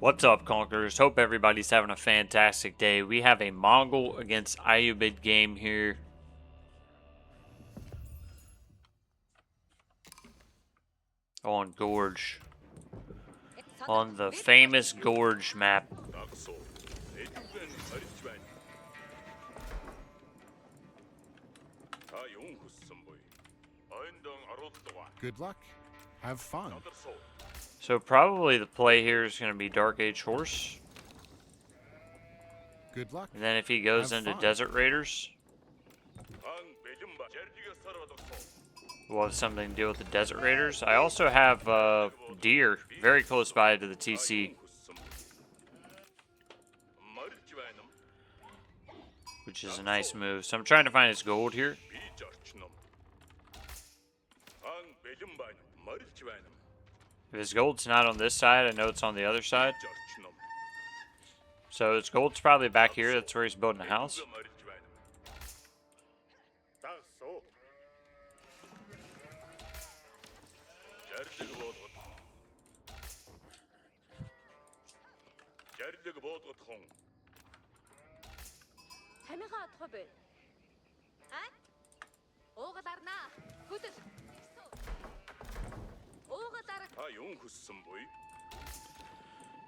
What's up, Conquerors? Hope everybody's having a fantastic day. We have a Mongol against Ayyubid game here. On Gorge. On the famous Gorge map. Good luck. Have fun. So probably the play here is going to be Dark Age Horse. Good luck. And then if he goes Have into fun. Desert Raiders, we'll have something to deal with the Desert Raiders. I also have Deer very close by to the TC, which is a nice move. So I'm trying to find his gold here. If his gold's not on this side, I know it's on the other side. So his gold's probably back here. That's where he's building a house.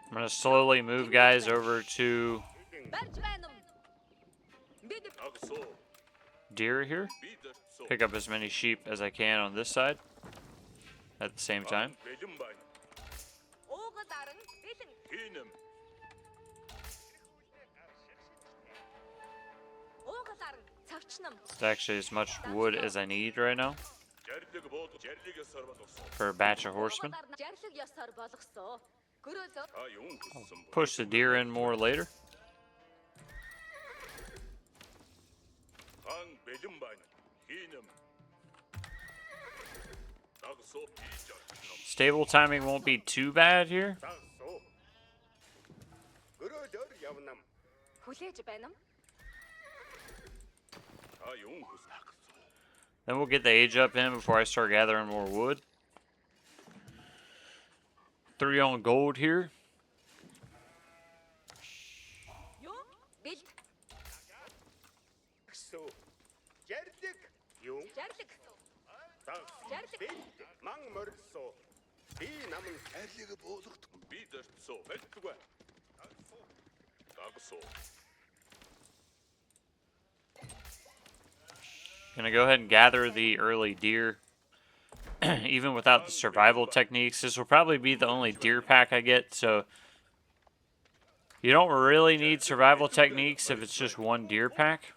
I'm going to slowly move guys over to Deer here. Pick up as many sheep as I can on this side at the same time. It's actually as much wood as I need right now for a batch of horsemen. I'll push the deer in more later. Stable timing won't be too bad here. Then we'll get the age up in before I start gathering more wood. 3 on gold here. Gonna go ahead and gather the early deer. Even without the survival techniques, this will probably be the only deer pack I get, so you don't really need survival techniques if it's just one deer pack.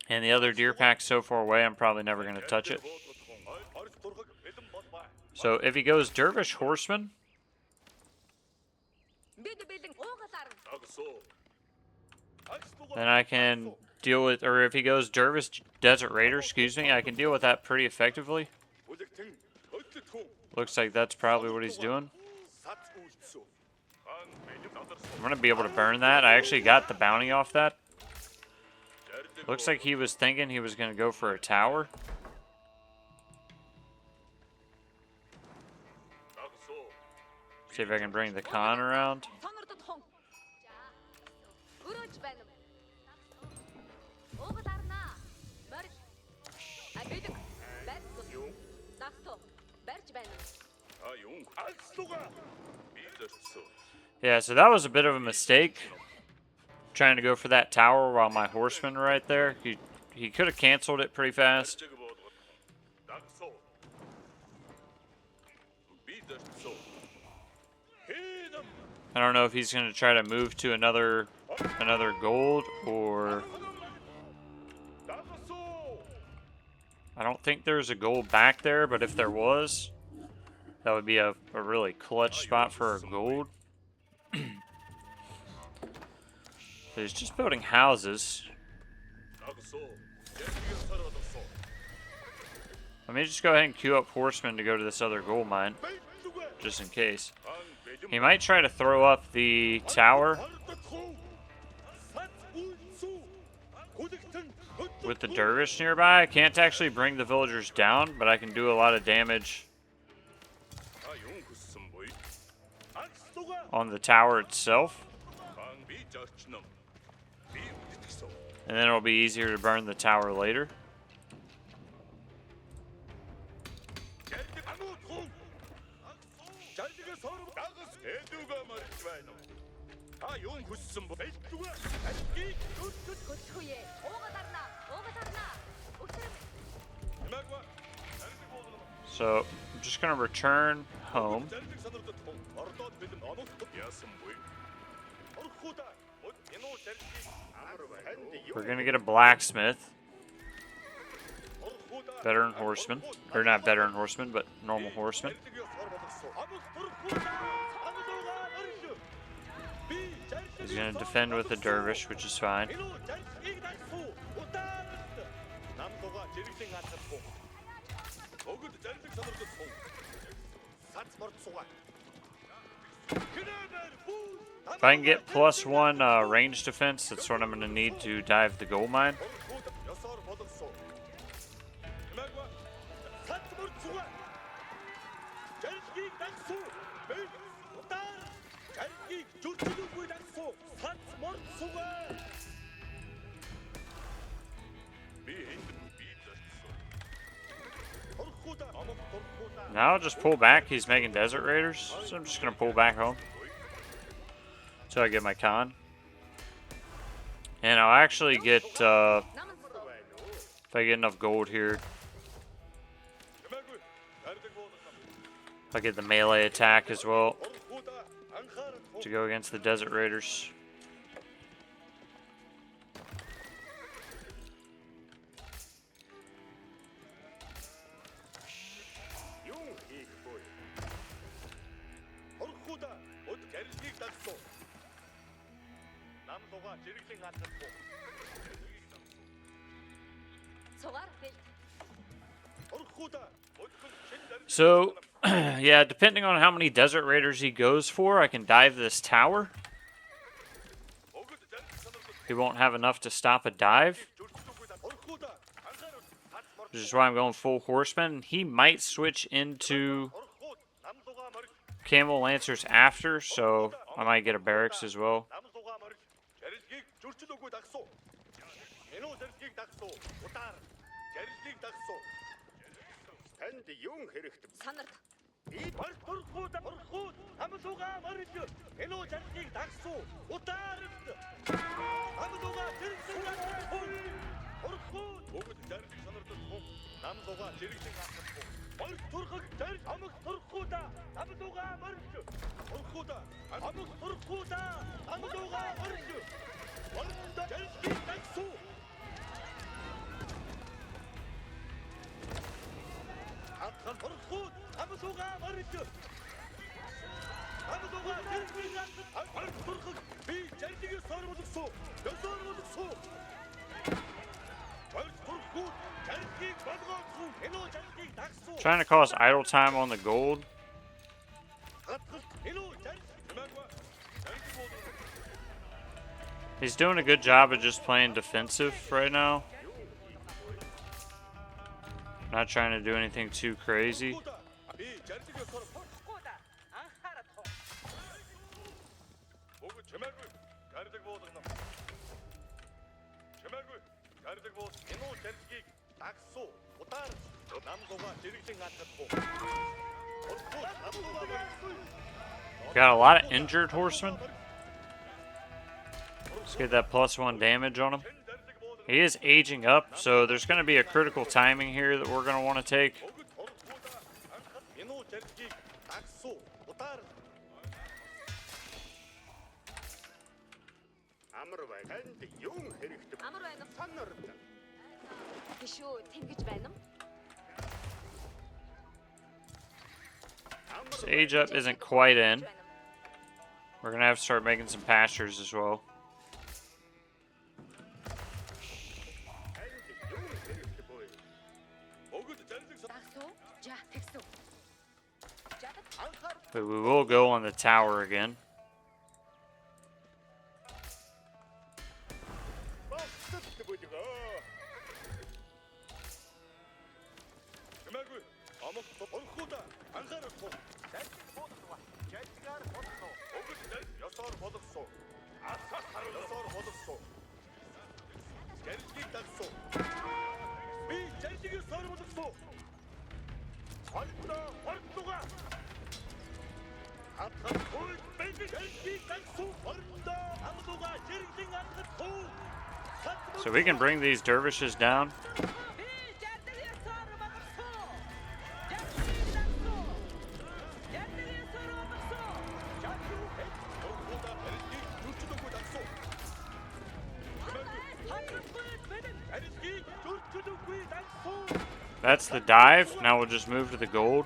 And the other deer pack's so far away, I'm probably never going to touch it. So if he goes Dervish Horseman, then I can deal with, or if he goes Dervish Desert Raider, excuse me, I can deal with that pretty effectively. Looks like that's probably what he's doing. I'm going to be able to burn that. I actually got the bounty off that. Looks like he was thinking he was going to go for a tower. See if I can bring the Khan around. Yeah, so that was a bit of a mistake. Trying to go for that tower while my horseman right there. He could have canceled it pretty fast. I don't know if he's going to try to move to another gold, or I don't think there's a gold back there, but if there was, that would be a really clutch spot for a gold. So he's just building houses. Let me just go ahead and queue up horsemen to go to this other gold mine, just in case. He might try to throw up the tower with the dervish nearby. I can't actually bring the villagers down, but I can do a lot of damage on the tower itself. And then it'll be easier to burn the tower later. So I'm just gonna return home. We're gonna get a blacksmith. Veteran horseman. Or not veteran horseman, but normal horseman. He's gonna defend with a dervish, which is fine. If I can get +1 range defense, that's what I'm going to need to dive the gold mine. Now I'll just pull back. He's making desert raiders, so I'm just going to pull back home until I get my con. And I'll actually get, if I get enough gold here, I'll get the melee attack as well to go against the desert raiders. So, yeah, depending on how many desert raiders he goes for, I can dive this tower. He won't have enough to stop a dive, which is why I'm going full horseman. He might switch into camel lancers after, so I might get a barracks as well. Trying to cause idle time on the gold. He's doing a good job of just playing defensive right now. Not trying to do anything too crazy. Got a lot of injured horsemen. Let's get that +1 damage on him. He is aging up, so there's going to be a critical timing here that we're going to want to take. This age up isn't quite in. We're going to have to start making some pastures as well. But we will go on the tower again. So we can bring these dervishes down. That's the dive. Now we'll just move to the gold.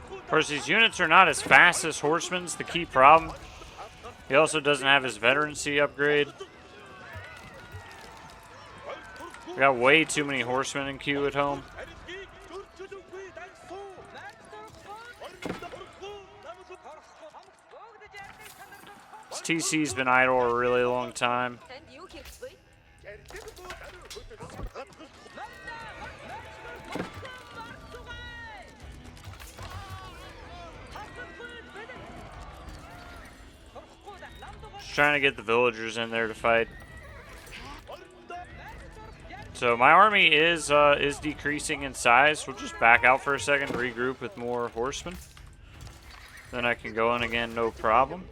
Of course, these units are not as fast as horsemen's, the key problem. He also doesn't have his veterancy upgrade. We got way too many horsemen in queue at home. This TC's been idle a really long time. Just trying to get the villagers in there to fight. So my army is decreasing in size. We'll just back out for a second, regroup with more horsemen. Then I can go in again, no problem.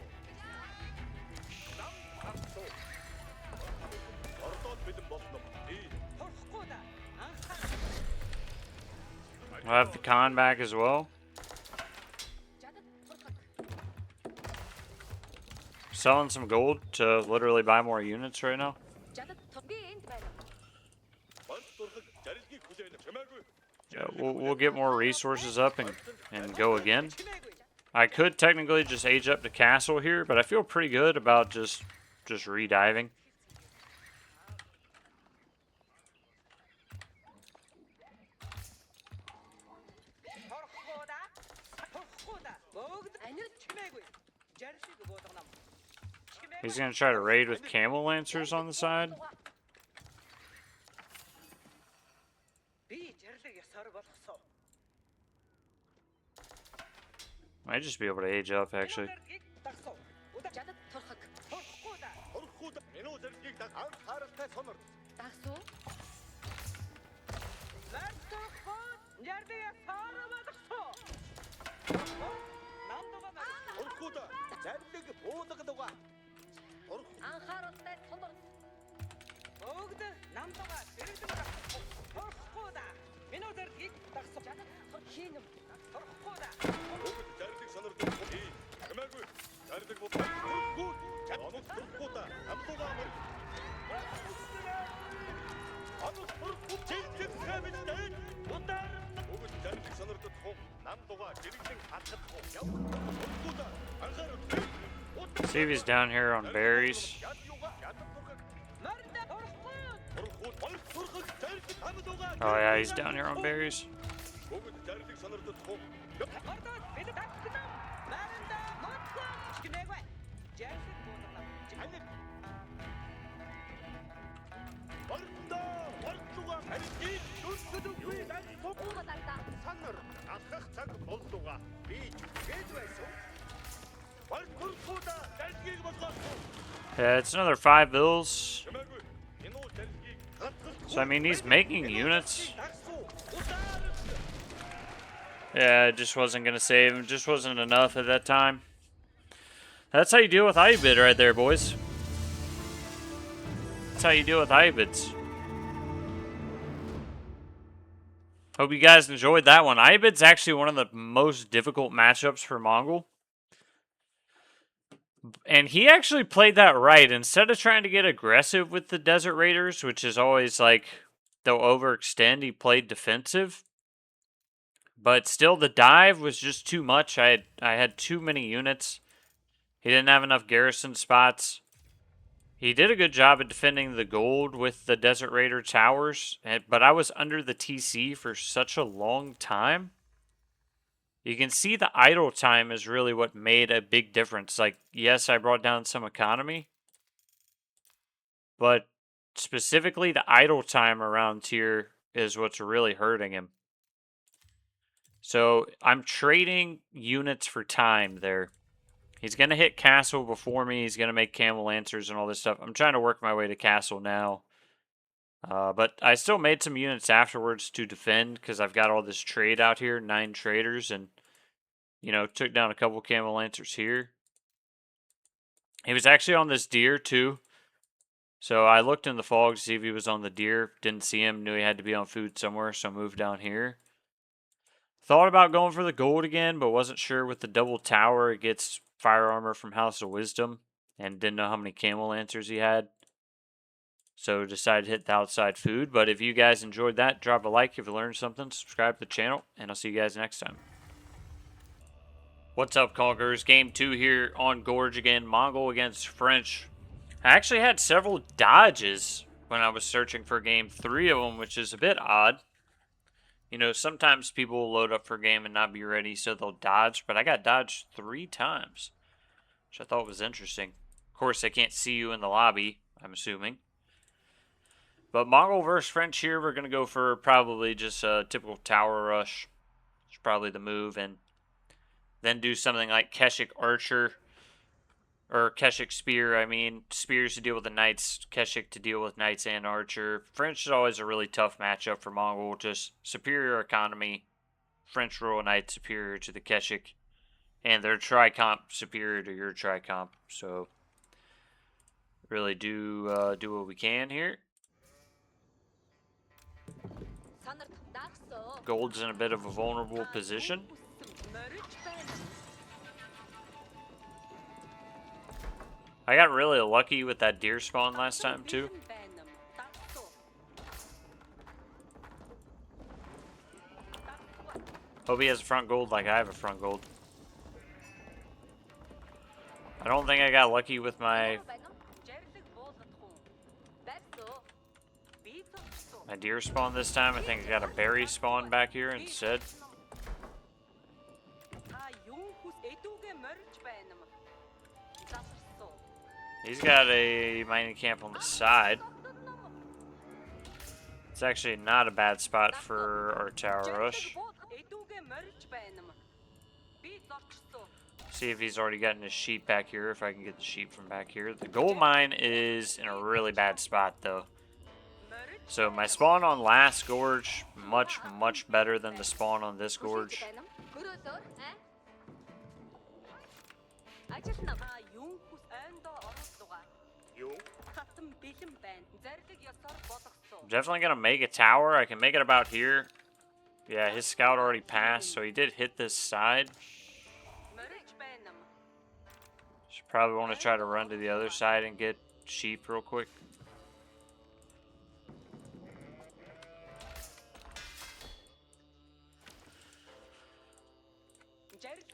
We'll have the Khan back as well. Selling some gold to literally buy more units right now. Yeah, we'll get more resources up and go again. I could technically just age up to castle here, but I feel pretty good about just rediving. He's gonna try to raid with camel lancers on the side. Might just be able to age up, actually. See if he's down here on berries. Oh yeah, he's down here on berries. Yeah, it's another 5 bills. So I mean, he's making units. Yeah, it just wasn't gonna save him. Just wasn't enough at that time. That's how you deal with Ayyubid right there, boys. That's how you deal with Ayyubids. Hope you guys enjoyed that one. Ayyubid's actually one of the most difficult matchups for Mongol. And he actually played that right. Instead of trying to get aggressive with the Desert Raiders, which is always like they'll overextend. He played defensive. But still, the dive was just too much. I had too many units. He didn't have enough garrison spots. He did a good job at defending the gold with the Desert Raider towers, but I was under the TC for such a long time. You can see the idle time is really what made a big difference. Like, yes, I brought down some economy, but specifically the idle time around here is what's really hurting him. So I'm trading units for time there. He's going to hit castle before me. He's going to make camel lancers and all this stuff. I'm trying to work my way to castle now. But I still made some units afterwards to defend because I've got all this trade out here, 9 traders, and, you know, took down a couple camel lancers here. He was actually on this deer too. So I looked in the fog to see if he was on the deer. Didn't see him. Knew he had to be on food somewhere, so I moved down here. Thought about going for the gold again, but wasn't sure with the double tower. It gets fire armor from House of Wisdom, and didn't know how many camel lancers he had. So decided to hit the outside food. But if you guys enjoyed that, drop a like if you learned something. Subscribe to the channel, and I'll see you guys next time. What's up, Conquerors? Game 2 here on Gorge again. Mongol against French. I actually had several dodges when I was searching for game 3 of them, which is a bit odd. You know, sometimes people will load up for a game and not be ready, so they'll dodge. But I got dodged 3 times, which I thought was interesting. Of course, they can't see you in the lobby, I'm assuming. But Mongol versus French here, we're going to go for probably just a typical tower rush. It's probably the move. And then do something like Keshik Archer. Or Keshik Spear, I mean. Spears to deal with the Knights. Keshik to deal with Knights and Archer. French is always a really tough matchup for Mongol. Just superior economy. French Royal Knight superior to the Keshik. And their Tri-Comp superior to your Tri-Comp. So, really do what we can here. Gold's in a bit of a vulnerable position. I got really lucky with that deer spawn last time too. Hope he has a front gold like I have a front gold. I don't think I got lucky with my deer spawn this time. I think I got a berry spawn back here instead. He's got a mining camp on the side. It's actually not a bad spot for our tower rush. See if he's already gotten his sheep back here, if I can get the sheep from back here. The gold mine is in a really bad spot though. So my spawn on last gorge, much better than the spawn on this gorge. I'm definitely going to make a tower. I can make it about here. Yeah, his scout already passed, so he did hit this side. Should probably want to try to run to the other side and get sheep real quick.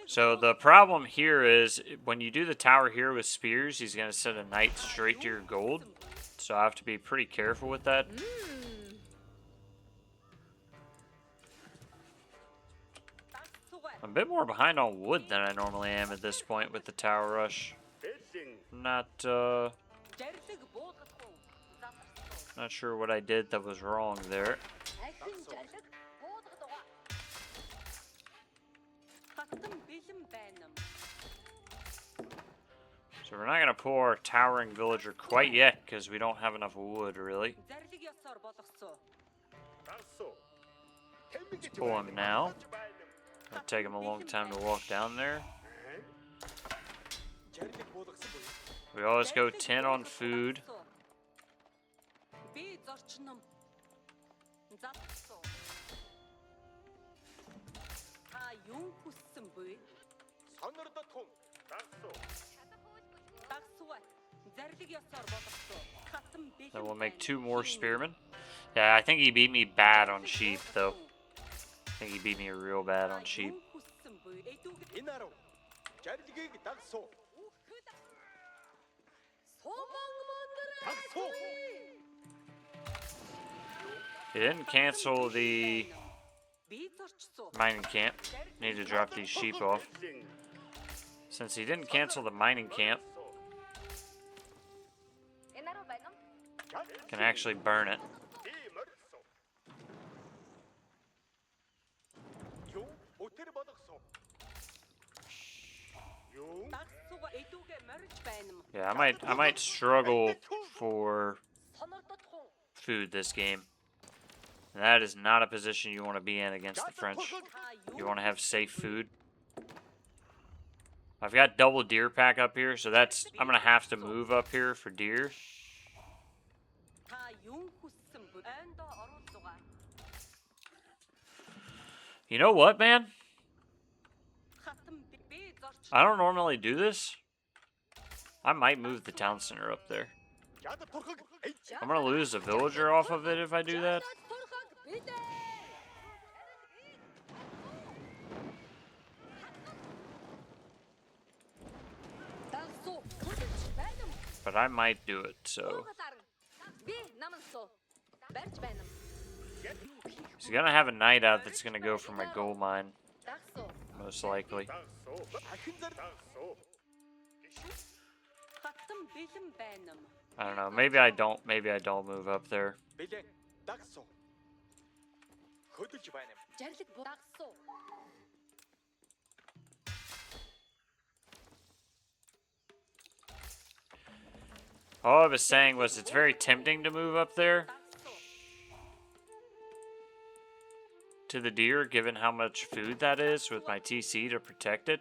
So the problem here is when you do the tower here with spears, he's going to send a knight straight to your gold. So I have to be pretty careful with that. I'm a bit more behind on wood than I normally am at this point with the tower rush. Not sure what I did that was wrong there. So we're not going to pull our towering villager quite yet because we don't have enough wood, really. Let's pull him now. It'll take him a long time to walk down there. We always go 10 on food. Then we'll make 2 more spearmen. Yeah, I think he beat me bad on sheep, though. I think he beat me real bad on sheep. He didn't cancel the mining camp. Need to drop these sheep off. Since he didn't cancel the mining camp, can actually burn it. Yeah, I might struggle for food this game. And that is not a position you want to be in against the French. You want to have safe food. I've got double deer pack up here, so that's I'm gonna have to move up here for deer. You know what, man? I don't normally do this. I might move the town center up there. I'm gonna lose a villager off of it if I do that. But I might do it, so. He's gonna have a knight out that's gonna go for my gold mine. Most likely. I don't know. Maybe I don't move up there. All I was saying was it's very tempting to move up there to the deer, given how much food that is with my TC to protect it.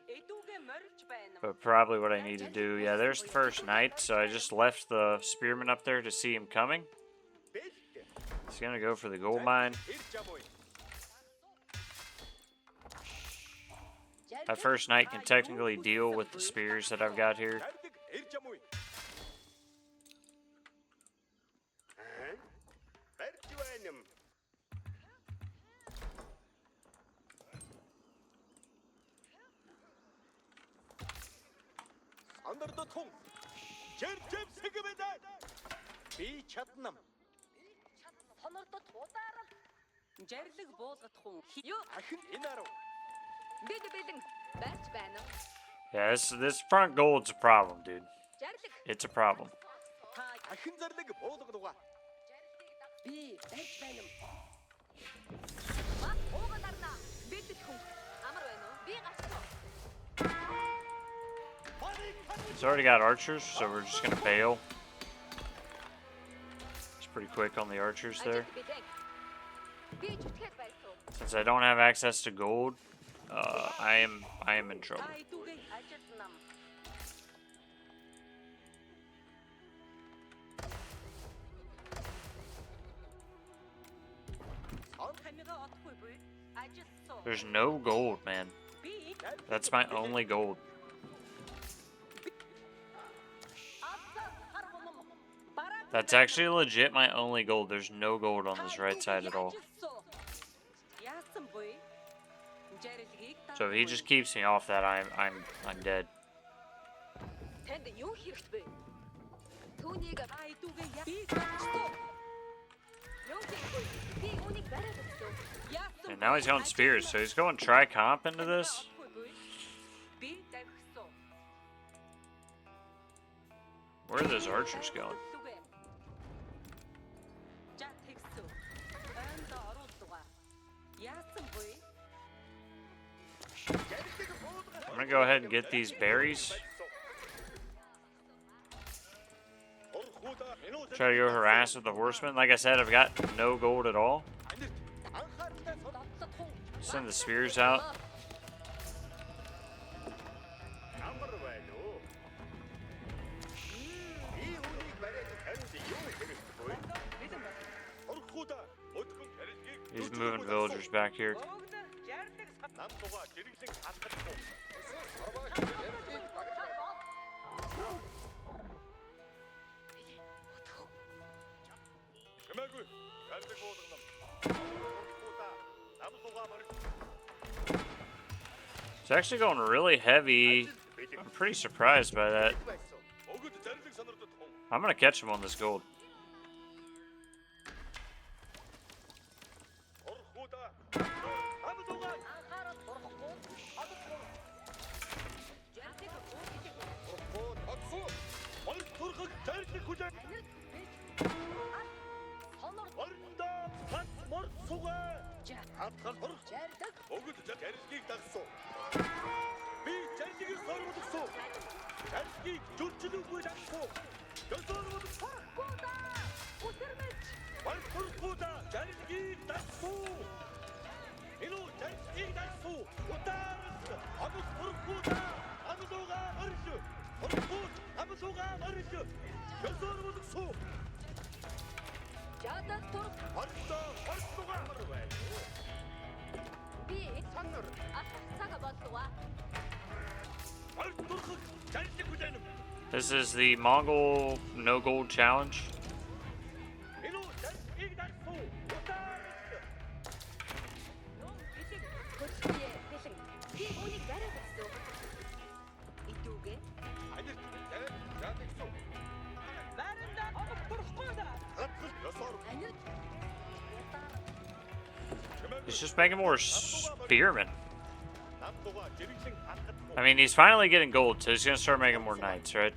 But probably what I need to do, yeah, there's the first knight, so I just left the spearman up there to see him coming. He's gonna go for the gold mine. That first knight can technically deal with the spears that I've got here. Yeah, this front gold's a problem, dude. It's a problem. It's already got archers, so we're just gonna bail. It's pretty quick on the archers there. Since I don't have access to gold, I am in trouble. There's no gold, man. That's my only gold. That's actually legit my only gold. There's no gold on this right side at all. So if he just keeps me off that, I'm dead. And now he's going spears, so he's going tri-comp into this. Where are those archers going? I'm gonna go ahead and get these berries. Try to go harass with the horsemen. Like I said, I've got no gold at all. Send the spears out. He's moving villagers back here. It's actually going really heavy. I'm pretty surprised by that. I'm gonna catch him on this gold. This is the Mongol no gold challenge. He's just making more spearmen. I mean, he's finally getting gold, so he's gonna start making more knights, right?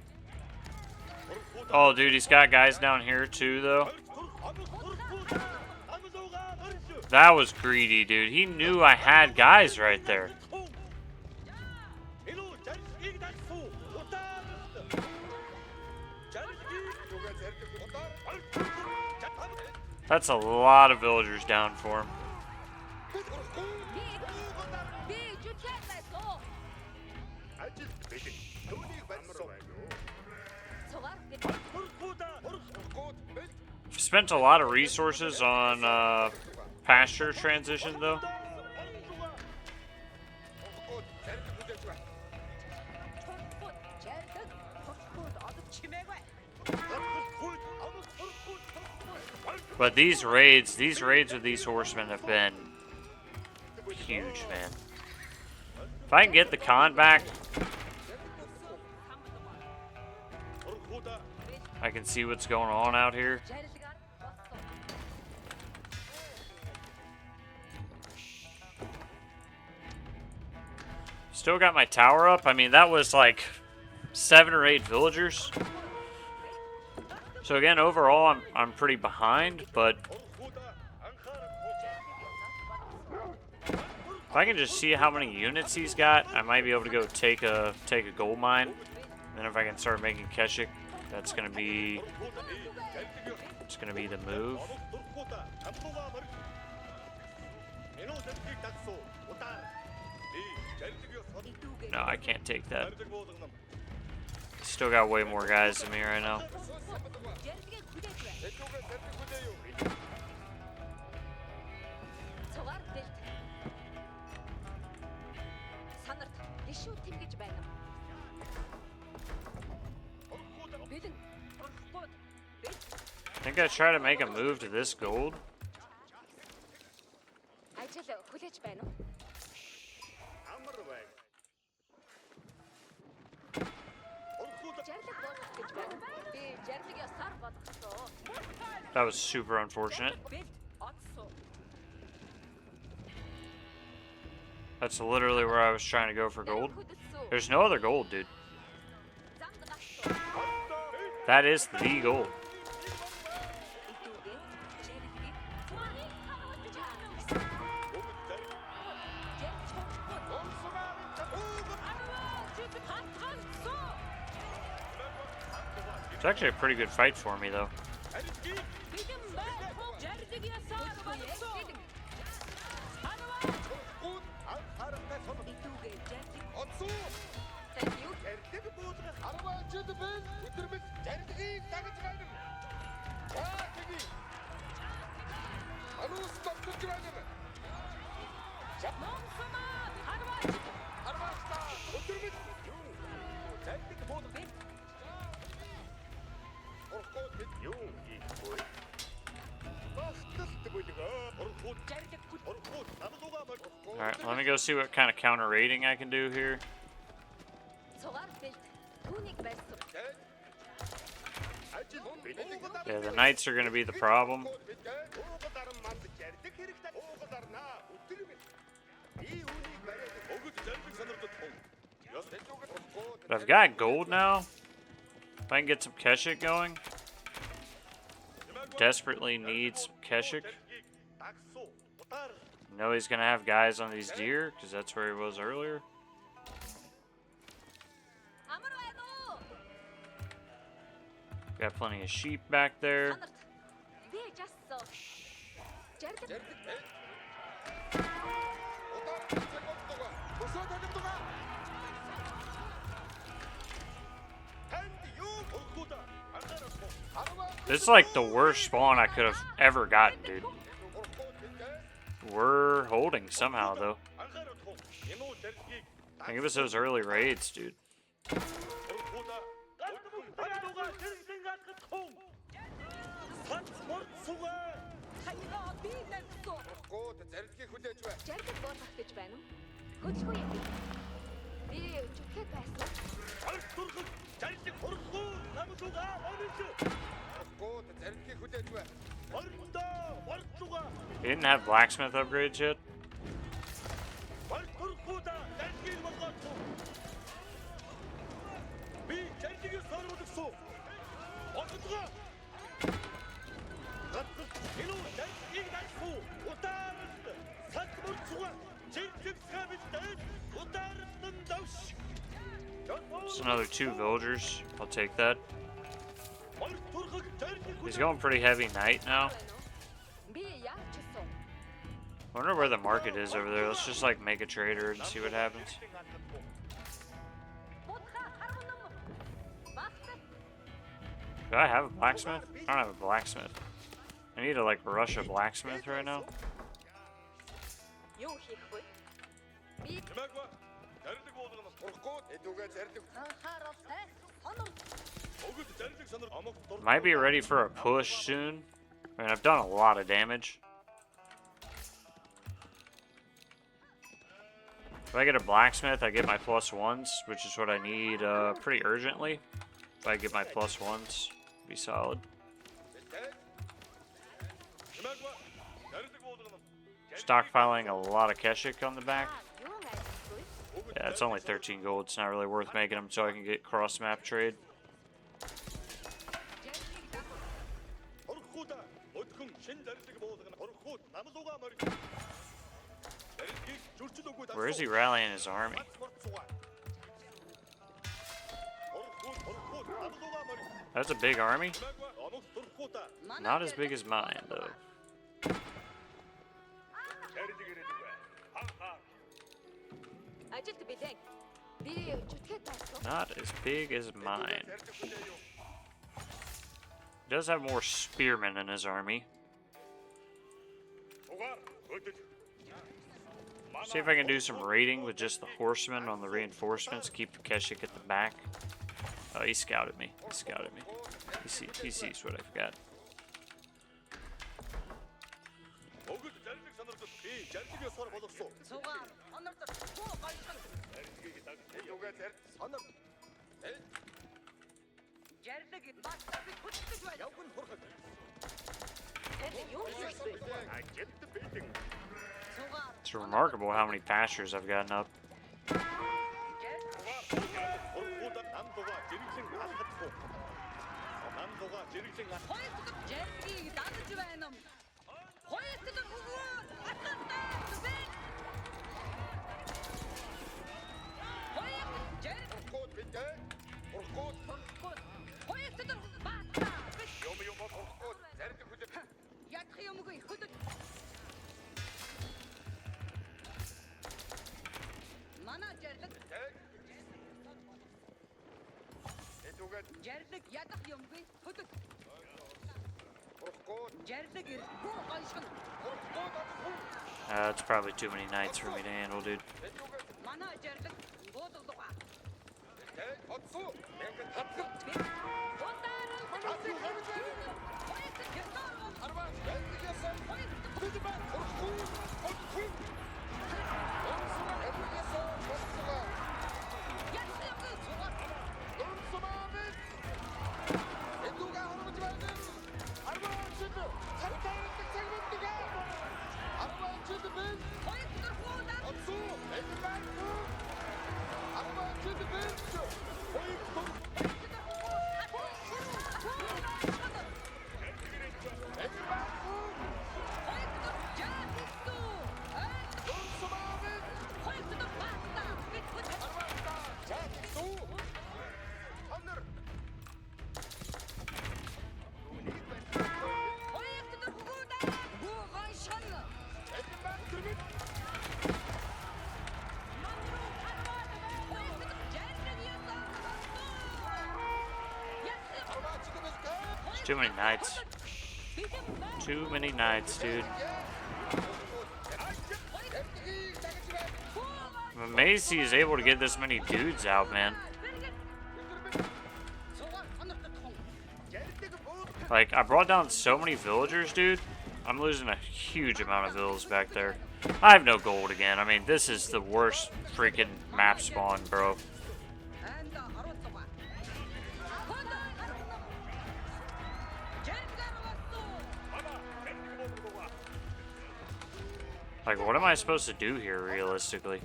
Oh, dude, he's got guys down here too, though. That was greedy, dude. He knew I had guys right there. That's a lot of villagers down for him. Spent a lot of resources on pasture transition, though. But these raids with these horsemen have been huge, man. If I can get the Khan back, I can see what's going on out here. Still got my tower up. I mean, that was like 7 or 8 villagers. So again, overall, I'm pretty behind, but if I can just see how many units he's got, I might be able to go take a gold mine. And then if I can start making Keshik, it's gonna be the move. No, I can't take that. Still got way more guys than me right now. I think I try to make a move to this gold. That was super unfortunate. That's literally where I was trying to go for gold. There's no other gold, dude. That is the gold. It's actually a pretty good fight for me, though. Alright, let me go see what kind of counter raiding I can do here. Yeah, the knights are going to be the problem. But I've got gold now. If I can get some Keshik going. Desperately need some Keshik. I know he's going to have guys on these deer, because that's where he was earlier. Got plenty of sheep back there. This is like the worst spawn I could have ever gotten, dude. We're holding somehow, though. I think it was those early raids, dude. He didn't have blacksmith upgrades yet. Just another 2 villagers. I'll take that. He's going pretty heavy knight now. I wonder where the market is over there. Let's just like make a trader and see what happens. Do I have a blacksmith? I don't have a blacksmith. I need to like rush a blacksmith right now. Might be ready for a push soon. I mean, I've done a lot of damage. If I get a blacksmith, I get my +1s, which is what I need pretty urgently. If I get my +1s, be solid. Stockpiling a lot of Keshik on the back. Yeah, it's only 13 gold. It's not really worth making them so I can get cross-map trade. Where is he rallying his army? That's a big army. Not as big as mine, though. Not as big as mine. He does have more spearmen in his army. See if I can do some raiding with just the horsemen on the reinforcements. Keep the Keshik at the back. Oh, he scouted me. He scouted me. He sees what I've got. It's remarkable how many pastures I've gotten up. That's probably too many knights for me to handle, dude. There's too many knights. Too many knights, dude. I'm amazed he is able to get this many dudes out, man. Like, I brought down so many villagers, dude. I'm losing a huge amount of villas back there. I have no gold again. I mean, this is the worst freaking map spawn, bro. Like, what am I supposed to do here, realistically?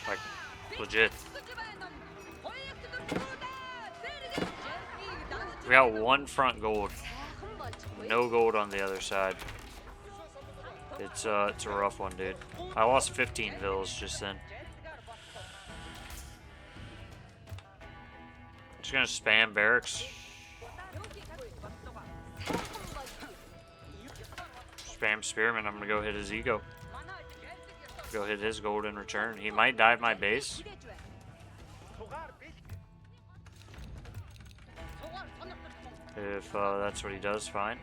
Like, legit. We got one front gold. No gold on the other side. It's a rough one, dude. I lost 15 villas just then. Just gonna spam barracks. Spam spearman. I'm gonna go hit his ego. Go hit his gold in return. He might dive my base. If that's what he does, fine.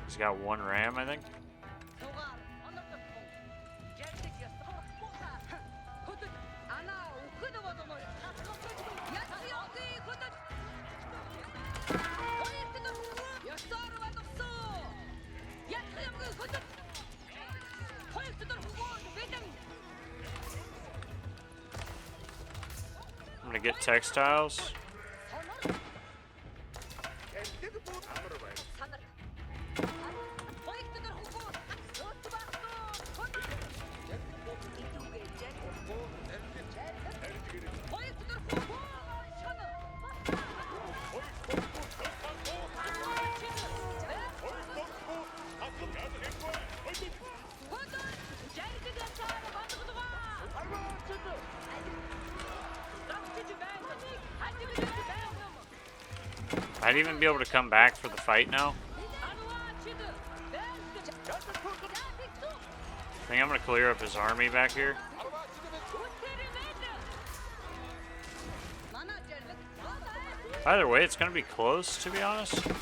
He's got one ram, I think. I'm gonna get textiles. I'd even be able to come back for the fight now. I think I'm gonna clear up his army back here. Either way, it's gonna be close, to be honest. This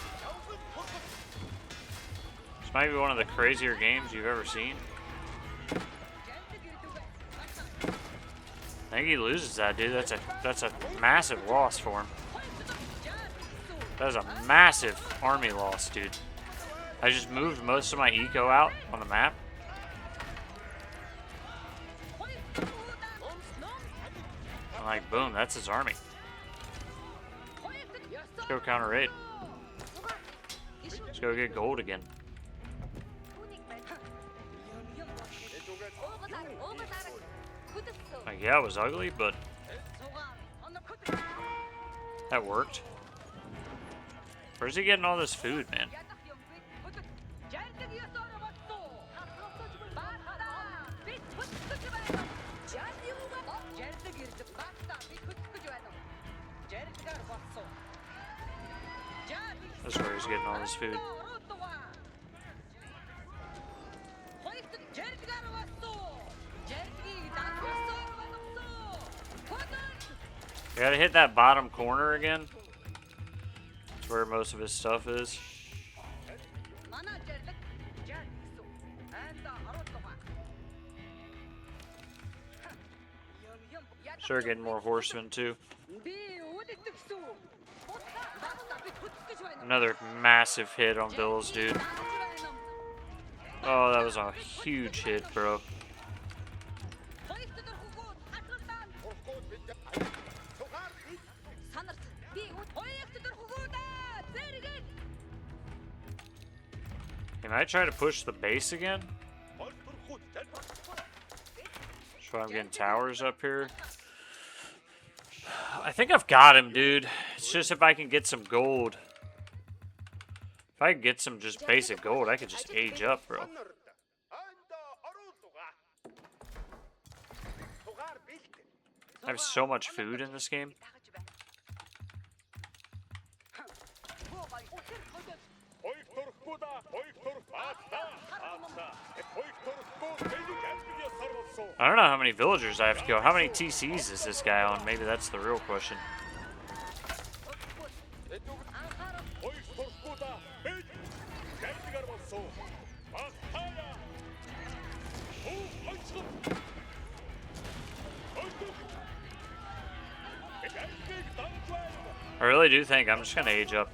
might be one of the crazier games you've ever seen. I think he loses that, dude. That's a massive loss for him. That is a massive army loss, dude. I just moved most of my eco out on the map. I'm like, boom, that's his army. Let's go counter raid. Let's go get gold again. Like, yeah, it was ugly, but that worked. Where's he getting all this food, man? That's where he's getting all this food. We gotta hit that bottom corner again. That's where most of his stuff is. Start getting more horsemen too. Another massive hit on Bills, dude. Oh, that was a huge hit, bro. Can I try to push the base again? So I'm getting towers up here. I think I've got him, dude. It's just if I can get some gold. If I can get some just basic gold, I could just age up, bro. I have so much food in this game. I don't know how many villagers I have to go. How many TCs is this guy on? Maybe that's the real question. I really do think I'm just gonna age up.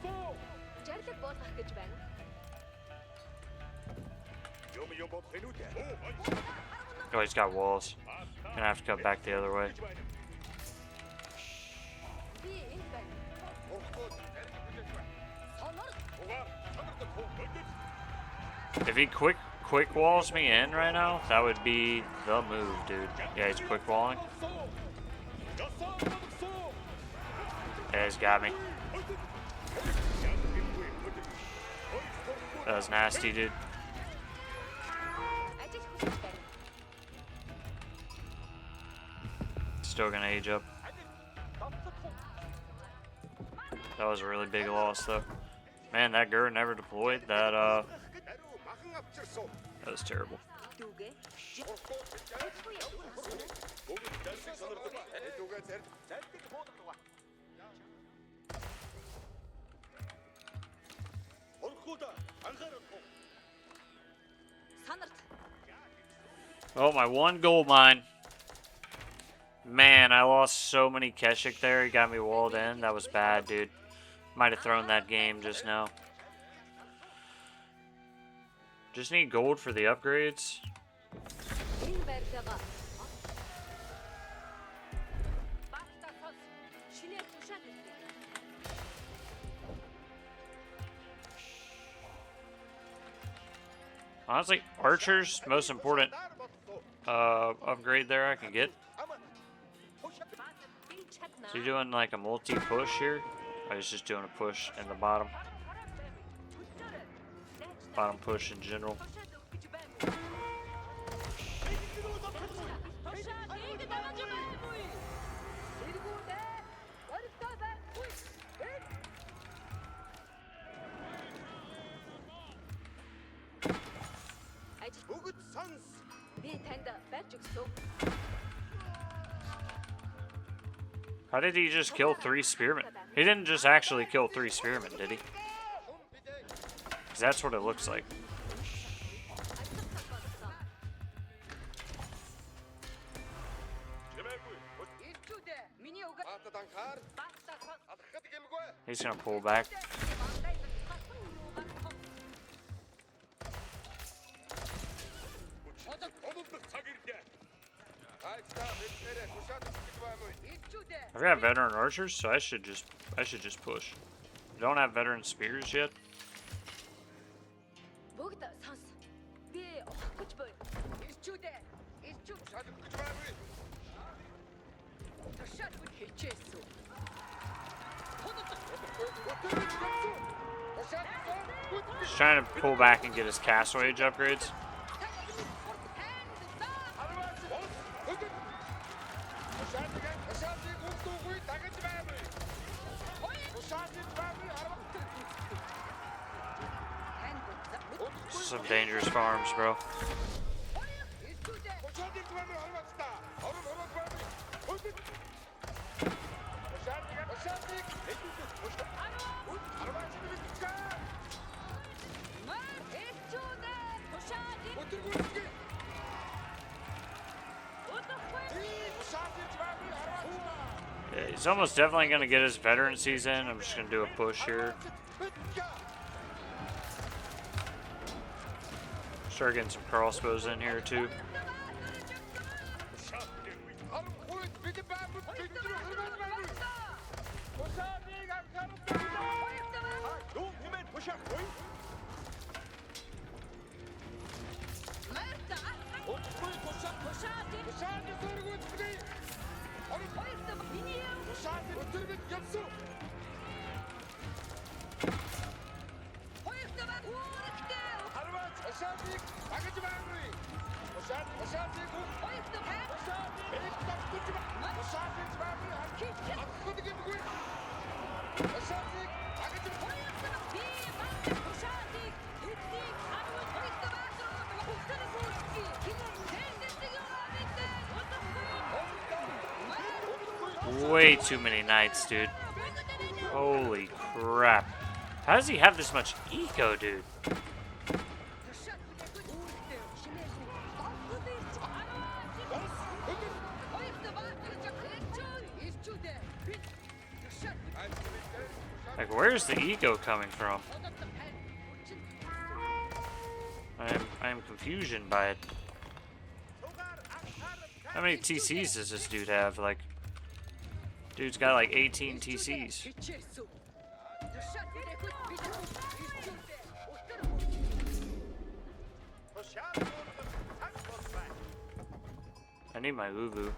Oh, he's got walls. Gonna have to come back the other way. If he quick walls me in right now, that would be the move, dude. Yeah, he's quick walling. Yeah, he's got me. That was nasty, dude. Still gonna age up. That was a really big loss, though. Man, that Gur never deployed. That was terrible. Oh, my one gold mine. Man, I lost so many Keshik there. He got me walled in. That was bad, dude. Might have thrown that game just now. Just need gold for the upgrades. Honestly, archers, most important upgrade there I can get. So you're doing like a multi-push here? I was just doing a push in the bottom. Bottom push in general. How did he just kill 3 spearmen? He didn't just actually kill 3 spearmen, did he? Because that's what it looks like. He's gonna pull back. I've got veteran archers, so I should just push. I don't have veteran spears yet. Just trying to pull back and get his castle age upgrades. Some dangerous farms, bro. Yeah, he's almost definitely going to get his veteran season. I'm just going to do a push here. Start getting some crossbows in here too. Way too many knights, dude. Holy crap. How does he have this much eco, dude? Like, where's the eco coming from? I am confusion by it. How many TCs does this dude have? Like, dude's got like 18 TCs. I need my uvu.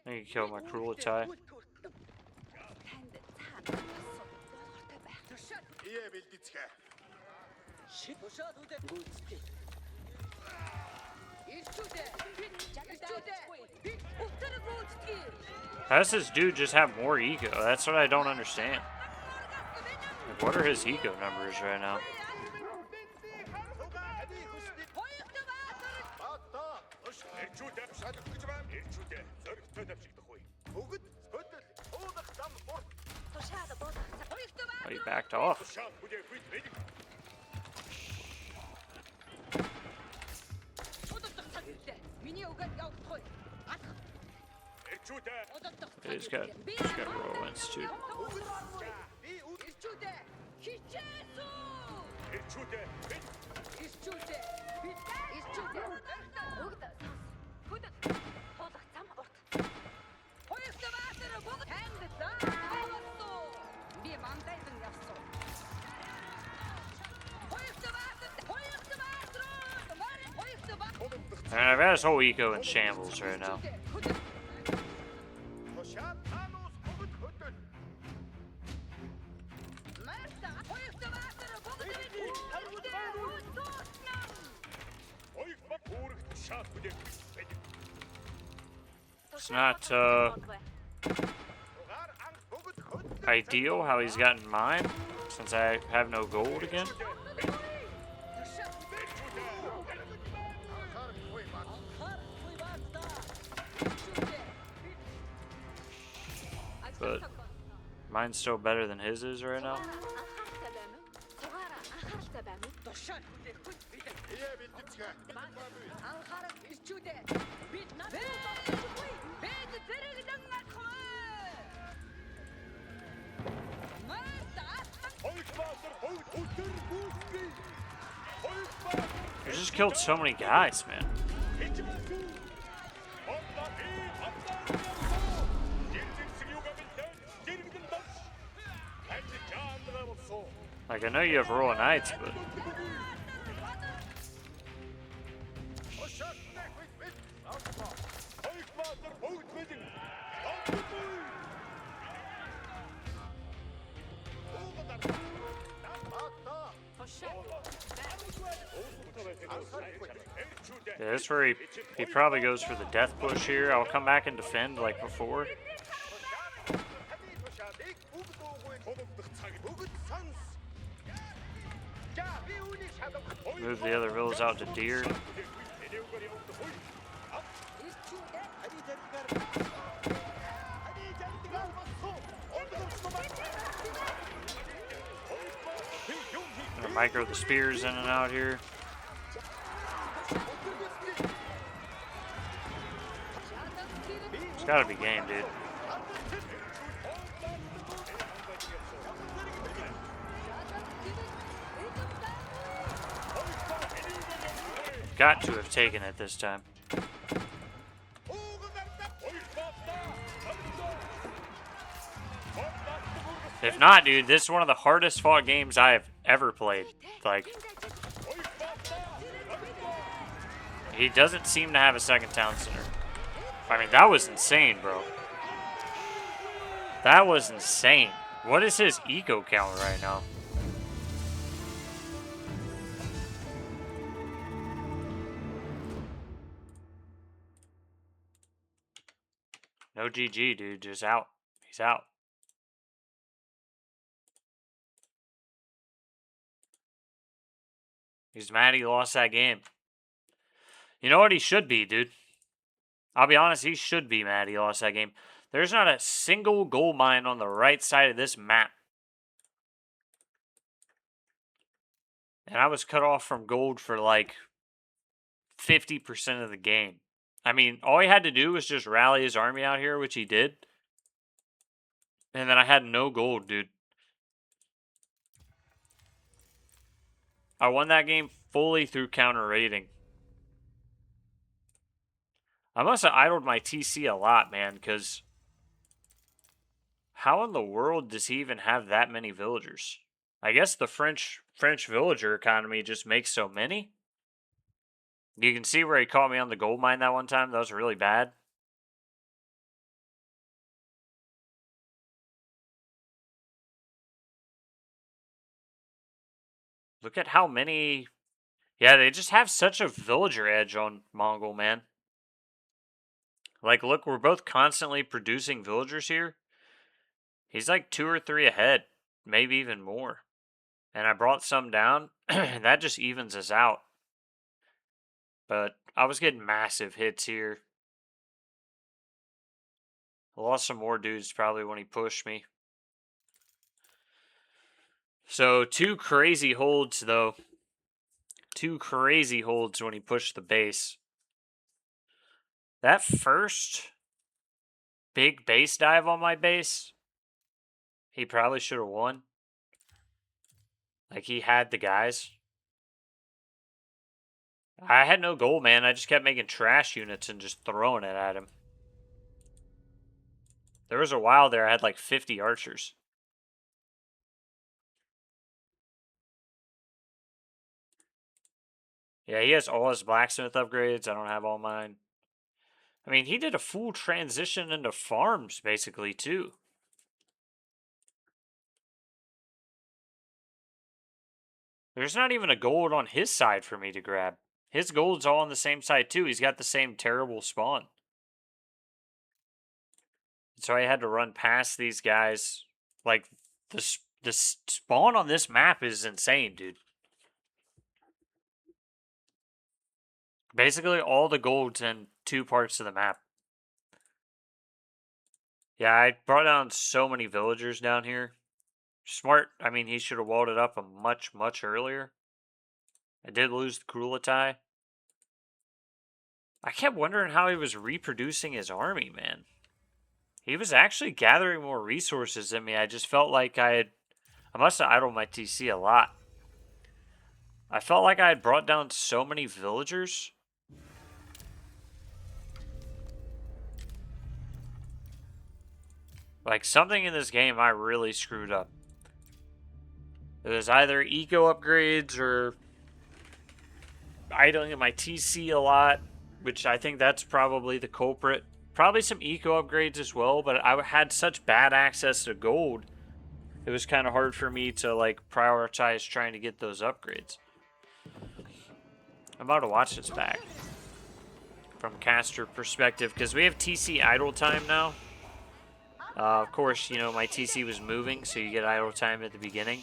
I need to kill my Krulatai. How does this dude just have more eco? That's what I don't understand. Like, what are his eco numbers right now? Oh, he backed off. He's got whirlwinds too. And I've got his whole eco in shambles right now. It's not ideal how he's gotten mine, since I have no gold again. But mine's still better than his is right now. I just killed so many guys, man. Like, I know you have Royal Knights, but... Yeah, that's where he probably goes for the death push here. I'll come back and defend like before. Move the other villas out to deer. Gonna micro the spears in and out here. Gotta be game, dude. Got to have taken it this time. If not, dude, this is one of the hardest fought games I have ever played. Like, he doesn't seem to have a second town center. I mean, that was insane, bro. That was insane. What is his eco count right now? No GG, dude. Just out. He's out. He's mad he lost that game. You know what he should be, dude? I'll be honest, he should be mad he lost that game. There's not a single gold mine on the right side of this map. And I was cut off from gold for like 50% of the game. I mean, all he had to do was just rally his army out here, which he did. And then I had no gold, dude. I won that game fully through counter raiding. I must have idled my TC a lot, man, because how in the world does he even have that many villagers? I guess the French villager economy just makes so many. You can see where he caught me on the gold mine that one time. That was really bad. Look at how many... Yeah, they just have such a villager edge on Mongol, man. Like, look, we're both constantly producing villagers here. He's like 2 or 3 ahead, maybe even more. And I brought some down, and that just evens us out. But I was getting massive hits here. I lost some more dudes probably when he pushed me. So 2 crazy holds, though. 2 crazy holds when he pushed the base. That first big base dive on my base, he probably should have won. Like, he had the guys. I had no gold, man. I just kept making trash units and just throwing it at him. There was a while there I had like 50 archers. Yeah, he has all his blacksmith upgrades. I don't have all mine. I mean, he did a full transition into farms, basically, too. There's not even a gold on his side for me to grab. His gold's all on the same side, too. He's got the same terrible spawn. So I had to run past these guys. Like, the spawn on this map is insane, dude. Basically, all the gold's in 2 parts of the map. Yeah, I brought down so many villagers down here. Smart. I mean, he should have walled it up a much, much earlier. I did lose the Krulatai. I kept wondering how he was reproducing his army, man. He was actually gathering more resources than me. I just felt like I must have idled my TC a lot. I felt like I had brought down so many villagers. Like, something in this game I really screwed up. It was either eco upgrades or idling my TC a lot, which I think that's probably the culprit. Probably some eco upgrades as well, but I had such bad access to gold, it was kind of hard for me to, like, prioritize trying to get those upgrades. I'm about to watch this back from caster perspective, because we have TC idle time now. Of course, you know, my TC was moving, so you get idle time at the beginning.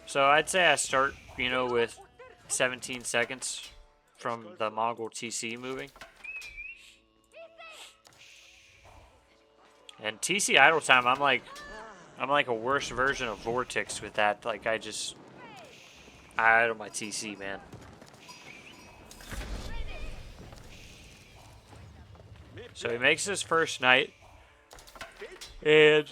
So I'd say I start, you know, with 17 seconds from the Mongol TC moving. And TC idle time, I'm like a worse version of Vortex with that. Like, I idle my TC, man. So he makes his first knight. And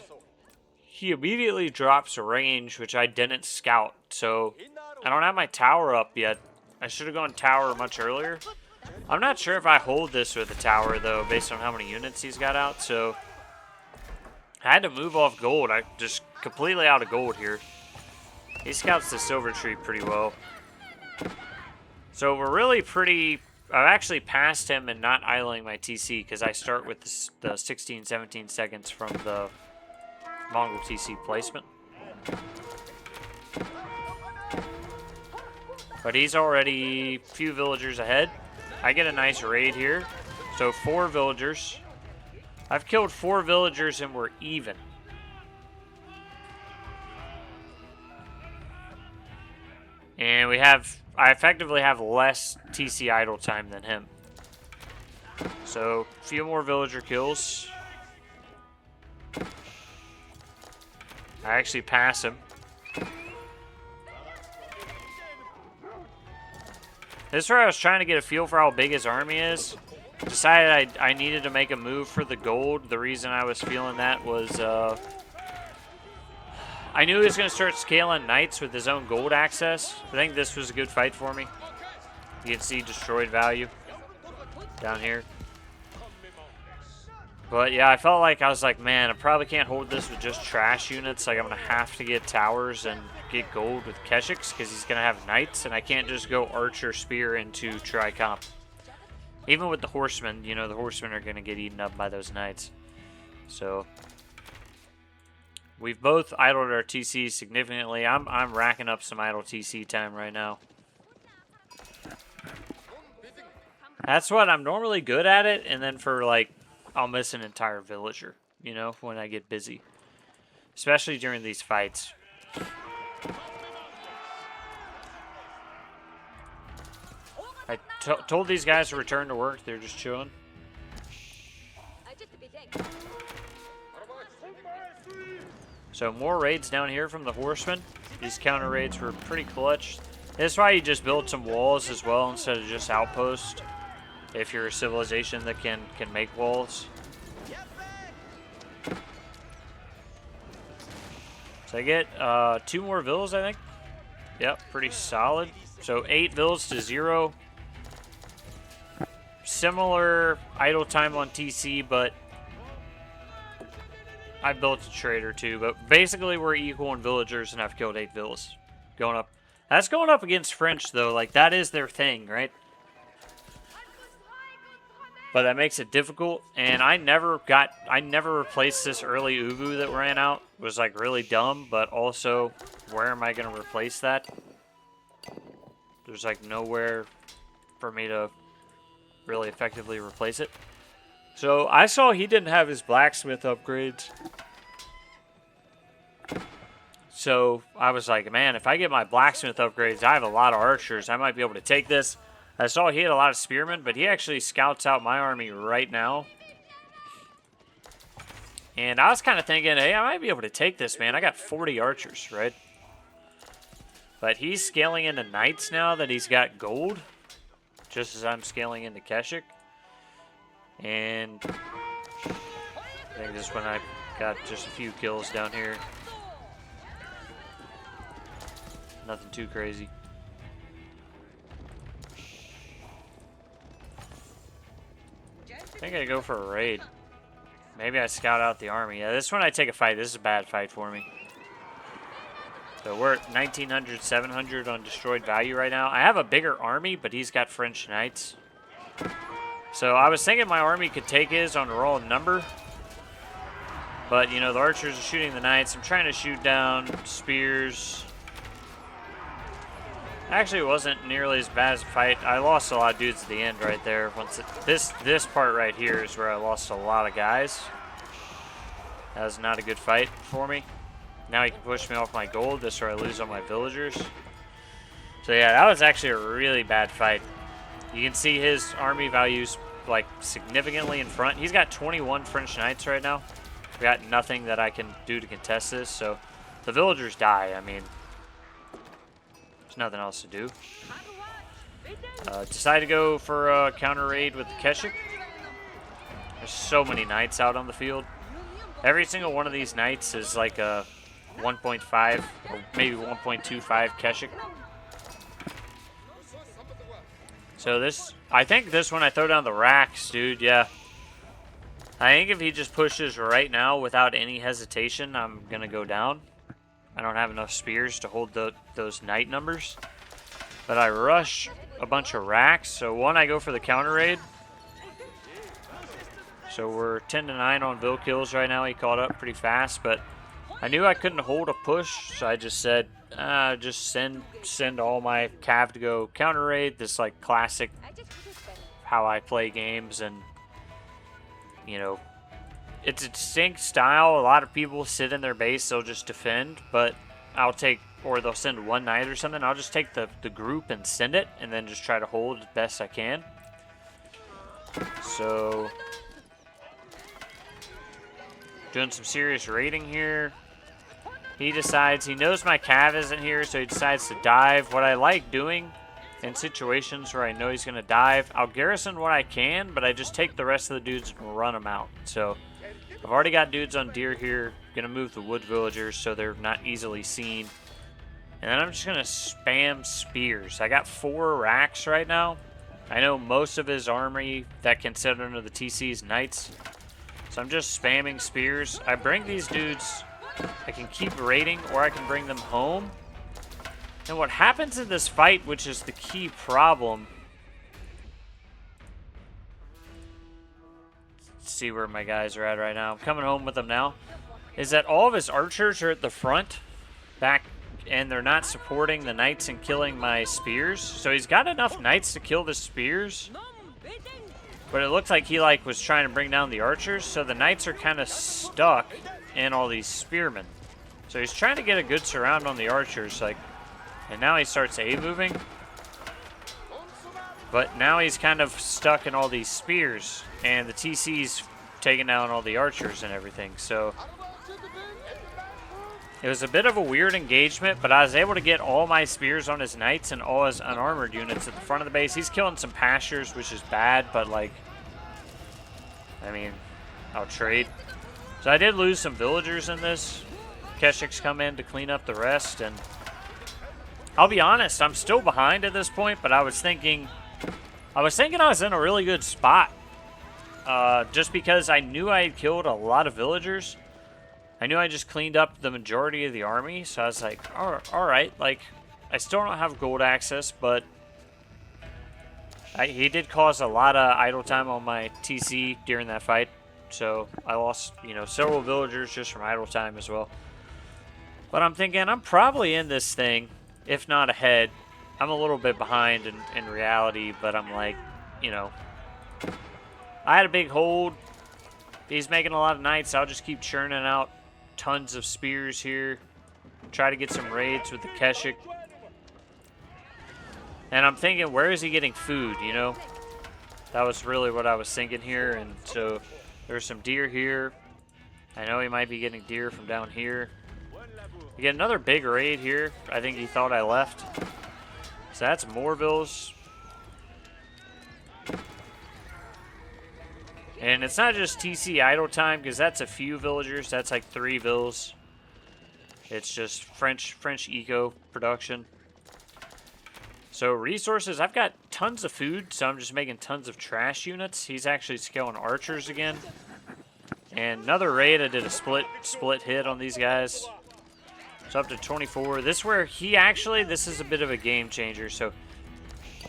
he immediately drops a range, which I didn't scout. So I don't have my tower up yet. I should have gone tower much earlier. I'm not sure if I hold this with a tower, though, based on how many units he's got out. So I had to move off gold. I just completely out of gold here. He scouts the silver tree pretty well. So we're really pretty... I've actually passed him and not idling my TC because I start with the 16, 17 seconds from the Mongol TC placement. But he's already a few villagers ahead. I get a nice raid here. So 4 villagers. I've killed 4 villagers and we're even. And I effectively have less TC idle time than him. So, a few more villager kills. I actually pass him. This is where I was trying to get a feel for how big his army is. Decided I needed to make a move for the gold. The reason I was feeling that was I knew he was going to start scaling knights with his own gold access. I think this was a good fight for me. You can see destroyed value down here. But yeah, I felt like I was like, man, I probably can't hold this with just trash units. Like I'm going to have to get towers and get gold with Keshiks because he's going to have knights. And I can't just go archer spear into tri-comp. Even with the horsemen, you know, the horsemen are going to get eaten up by those knights. So we've both idled our TC significantly. I'm racking up some idle TC time right now. That's what I'm normally good at it, and then for like, I'll miss an entire villager, you know, when I get busy. Especially during these fights. I told these guys to return to work, they're just chilling. So more raids down here from the horsemen. These counter raids were pretty clutch. That's why you just build some walls as well instead of just outposts. If you're a civilization that can make walls. So I get 2 more villas, I think. Yep, pretty solid. So 8 villas to 0. Similar idle time on TC, but I built a trader too. But basically we're equal in villagers and I've killed 8 villas. Going up. That's going up against French though. Like that is their thing, right? But that makes it difficult, and I never replaced this early Ubu that ran out. It was like really dumb, but also, where am I going to replace that? There's like nowhere for me to really effectively replace it. So I saw he didn't have his blacksmith upgrades. So I was like, man, if I get my blacksmith upgrades, I have a lot of archers. I might be able to take this. I saw he had a lot of spearmen, but he actually scouts out my army right now. And I was kind of thinking, hey, I might be able to take this, man. I got 40 archers, right? But he's scaling into knights now that he's got gold. Just as I'm scaling into Keshik. And I think this is when I got just a few kills down here. Nothing too crazy. I think I go for a raid. Maybe I scout out the army. Yeah, this one I take a fight. This is a bad fight for me. So we're at 1900, 700 on destroyed value right now. I have a bigger army, but he's got French knights. So I was thinking my army could take his on raw number. But, you know, the archers are shooting the knights. I'm trying to shoot down spears. Actually, it wasn't nearly as bad as a fight. I lost a lot of dudes at the end right there. This part right here is where I lost a lot of guys. That was not a good fight for me. Now he can push me off my gold. This is where I lose all my villagers. So yeah, that was actually a really bad fight. You can see his army values like significantly in front. He's got 21 French knights right now. We got nothing that I can do to contest this. So the villagers die. I mean, there's nothing else to do. Decide to go for a counter raid with the Keshik. There's so many knights out on the field. Every single one of these knights is like a 1.5 or maybe 1.25 Keshik. So this, I think this one I throw down the racks, dude, yeah. I think if he just pushes right now without any hesitation, I'm going to go down. I don't have enough spears to hold those knight numbers. But I rush a bunch of racks. So one, I go for the counter raid. So we're 10-9 on Vil kills right now. He caught up pretty fast, but I knew I couldn't hold a push, so I just said, just send all my cav to go counter raid. This like classic how I play games, and you know, it's a distinct style. A lot of people sit in their base, they'll just defend, but I'll take, or they'll send one knight or something. I'll just take the group and send it, and then just try to hold as best I can. So doing some serious raiding here. He decides, he knows my cav isn't here, so he decides to dive. What I like doing in situations where I know he's going to dive, I'll garrison what I can, but I just take the rest of the dudes and run them out. So I've already got dudes on deer here. Going to move the wood villagers so they're not easily seen. And then I'm just going to spam spears. I got 4 racks right now. I know most of his army that can sit under the TC's knights. So I'm just spamming spears. I bring these dudes, I can keep raiding, or I can bring them home. And what happens in this fight, which is the key problem, let's see where my guys are at right now. I'm coming home with them now. Is that all of his archers are at the front, back, and they're not supporting the knights and killing my spears. So he's got enough knights to kill the spears, but it looks like he was trying to bring down the archers, so the knights are kind of stuck in all these spearmen. So he's trying to get a good surround on the archers, and now he starts A-moving. But now he's kind of stuck in all these spears, and the TC's taking down all the archers and everything. So it was a bit of a weird engagement, but I was able to get all my spears on his knights and all his unarmored units at the front of the base. He's killing some pastures, which is bad, but I mean, I'll trade. So I did lose some villagers in this. Keshiks come in to clean up the rest, and I'll be honest, I'm still behind at this point, but I was thinking I was in a really good spot. Just because I knew I had killed a lot of villagers. I knew I just cleaned up the majority of the army, so I was like, all right, I still don't have gold access, but he did cause a lot of idle time on my TC during that fight, so I lost, several villagers just from idle time as well. But I'm thinking I'm probably in this thing, if not ahead. I'm a little bit behind in reality, but I'm like, I had a big hold. He's making a lot of knights, so I'll just keep churning out tons of spears here. Try to get some raids with the Keshik. And I'm thinking, where is he getting food, That was really what I was thinking here. And so there's some deer here. I know he might be getting deer from down here. We get another big raid here. I think he thought I left. So that's more vills. And it's not just TC idle time, because that's a few villagers. That's like 3 vills. It's just French eco production. So resources, I've got tons of food, so I'm just making tons of trash units. He's actually scaling archers again. And another raid, I did a split hit on these guys. So up to 24. This is a bit of a game changer. So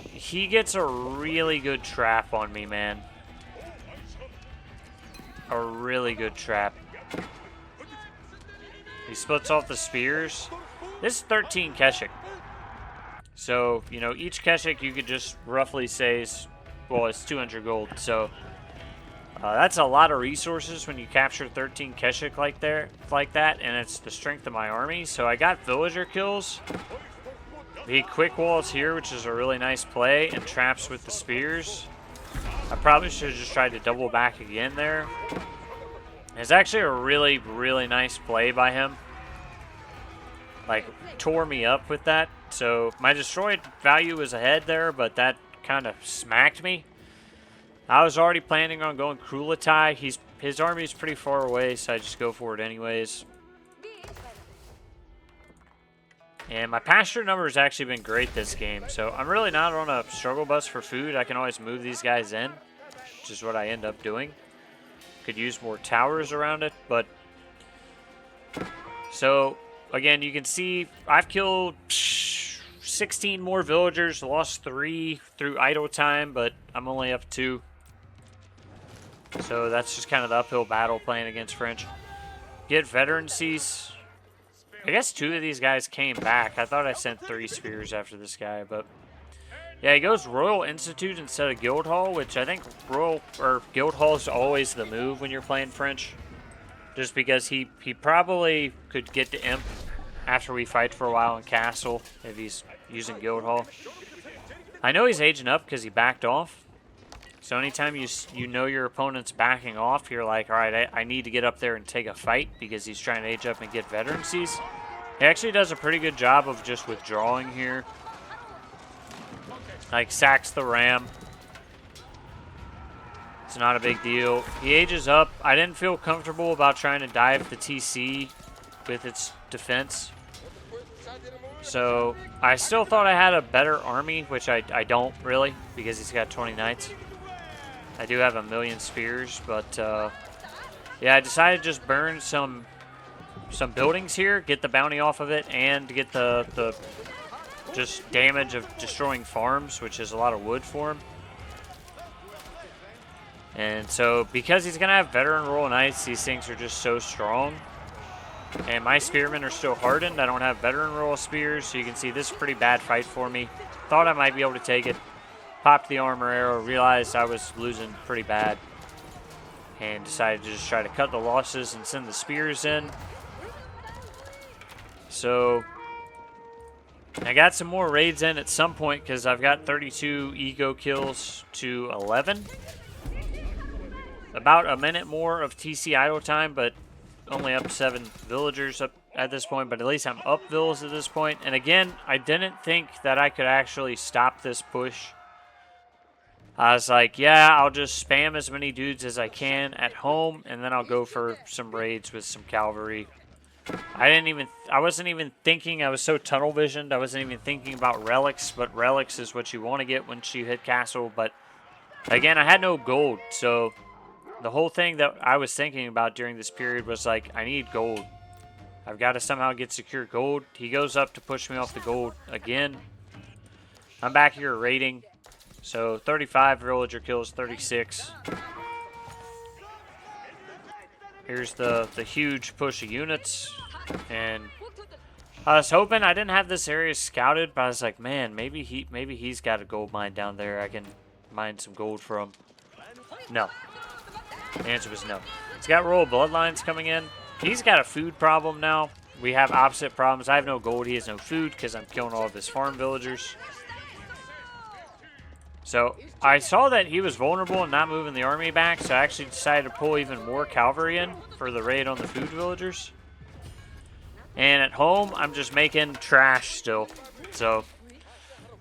he gets a really good trap on me, man. A really good trap. He splits off the spears. This is 13 Keshik. So, each Keshik you could just roughly say is, it's 200 gold. So, that's a lot of resources when you capture 13 Keshik like that, and it's the strength of my army. So I got villager kills. He quick walls here, which is a really nice play, and traps with the spears. I probably should have just tried to double back again there. It's actually a really, really nice play by him. Tore me up with that. So my destroyed value was ahead there, but that kind of smacked me. I was already planning on going Krulatai. His army's pretty far away, so I just go for it anyways. And my pasture number has actually been great this game, so I'm really not on a struggle bus for food. I can always move these guys in, which is what I end up doing. Could use more towers around it, but... So, again, you can see I've killed 16 more villagers, lost 3 through idle time, but I'm only up 2. So that's just kind of the uphill battle playing against French. Get veterancies. I guess 2 of these guys came back. I thought I sent 3 spears after this guy, but... Yeah, he goes Royal Institute instead of Guild Hall, which I think Guild Hall is always the move when you're playing French. Just because he probably could get to Imp after we fight for a while in Castle if he's using Guild Hall. I know he's aging up because he backed off. So anytime you know your opponent's backing off, you're like, alright, I need to get up there and take a fight because he's trying to age up and get veterancies. He actually does a pretty good job of just withdrawing here. Like, sacks the ram. It's not a big deal. He ages up. I didn't feel comfortable about trying to dive the TC with its defense. So, I still thought I had a better army, which I don't really, because he's got 20 knights. I do have 1,000,000 spears, but yeah, I decided to just burn some buildings here, get the bounty off of it, and to get the just damage of destroying farms, which is a lot of wood for him. And so, because he's going to have veteran royal knights, these things are just so strong. And my spearmen are still hardened. I don't have veteran royal spears, so you can see this is a pretty bad fight for me. Thought I might be able to take it. Popped the armor arrow, realized I was losing pretty bad, and decided to just try to cut the losses and send the spears in. So, I got some more raids in at some point because I've got 32 ego kills to 11. About a minute more of TC idle time, but only up 7 villagers up at this point, but at least I'm up villas at this point. And again, I didn't think that I could actually stop this push. I was like, yeah, I'll just spam as many dudes as I can at home, and then I'll go for some raids with some cavalry. I wasn't even thinking, I was so tunnel visioned, I wasn't even thinking about relics, but relics is what you want to get once you hit castle. But again, I had no gold, so the whole thing that I was thinking about during this period was like, I need gold. I've got to somehow get secure gold. He goes up to push me off the gold again. I'm back here raiding. So 35 villager kills, 36. Here's the huge push of units. And I was hoping I didn't have this area scouted, but I was like, man, maybe he's got a gold mine down there. I can mine some gold from. No. The answer was no. He's got royal bloodlines coming in. He's got a food problem now. We have opposite problems. I have no gold. He has no food because I'm killing all of his farm villagers. So I saw that he was vulnerable and not moving the army back, so I actually decided to pull even more cavalry in for the raid on the food villagers. And at home, I'm just making trash still. So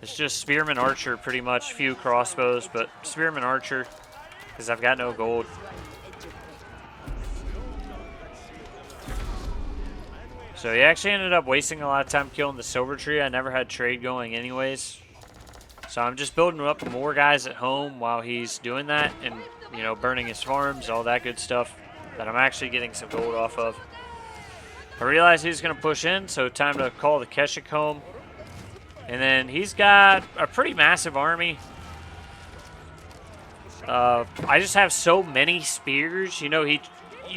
it's just spearman archer pretty much, few crossbows, but spearman archer because I've got no gold. So he actually ended up wasting a lot of time killing the silver tree. I never had trade going anyways. So I'm just building up more guys at home while he's doing that and, you know, burning his farms, all that good stuff that I'm actually getting some gold off of. I realized he's going to push in, so time to call the Keshik home. And then he's got a pretty massive army. I just have so many spears. You know, you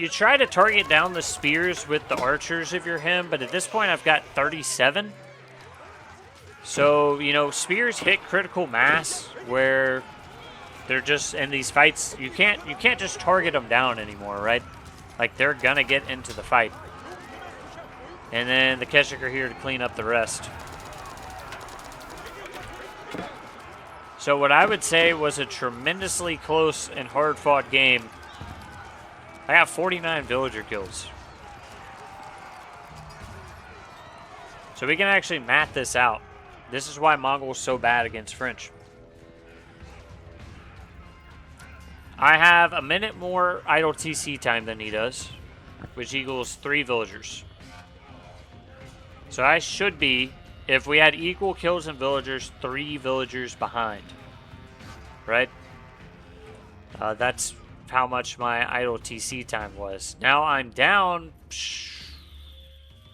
try to target down the spears with the archers if you're him, but at this point I've got 37. So, you know, spears hit critical mass where they're just, in these fights, you can't just target them down anymore, right? Like, they're gonna get into the fight. And then the Keshik are here to clean up the rest. So what I would say was a tremendously close and hard-fought game. I got 49 villager kills. So we can actually math this out. This is why Mongols so bad against French. I have a minute more idle TC time than he does, which equals 3 villagers. So I should be, if we had equal kills and villagers, 3 villagers behind. Right? That's how much my idle TC time was. Now I'm down,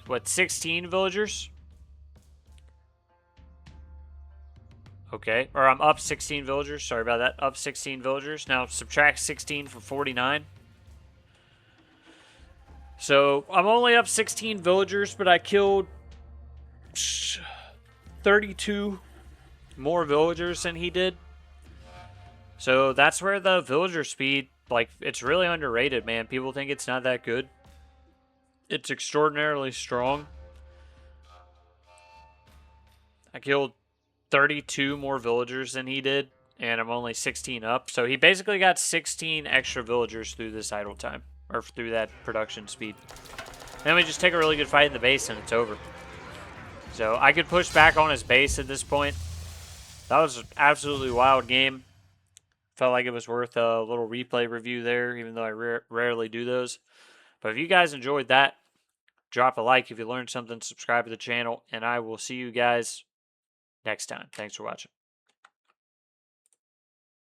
what, 16 villagers? Okay, or I'm up 16 villagers. Sorry about that. Up 16 villagers. Now subtract 16 from 49. So I'm only up 16 villagers, but I killed 32 more villagers than he did. So that's where the villager speed, like, it's really underrated, man. People think it's not that good. It's extraordinarily strong. I killed 32 more villagers than he did, and I'm only 16 up. So he basically got 16 extra villagers through this idle time, or through that production speed. Then we just take a really good fight in the base, and it's over. So I could push back on his base at this point. That was an absolutely wild game. Felt like it was worth a little replay review there, even though I rarely do those. But if you guys enjoyed that, drop a like if you learned something, subscribe to the channel, and I will see you guys next time. Thanks for watching.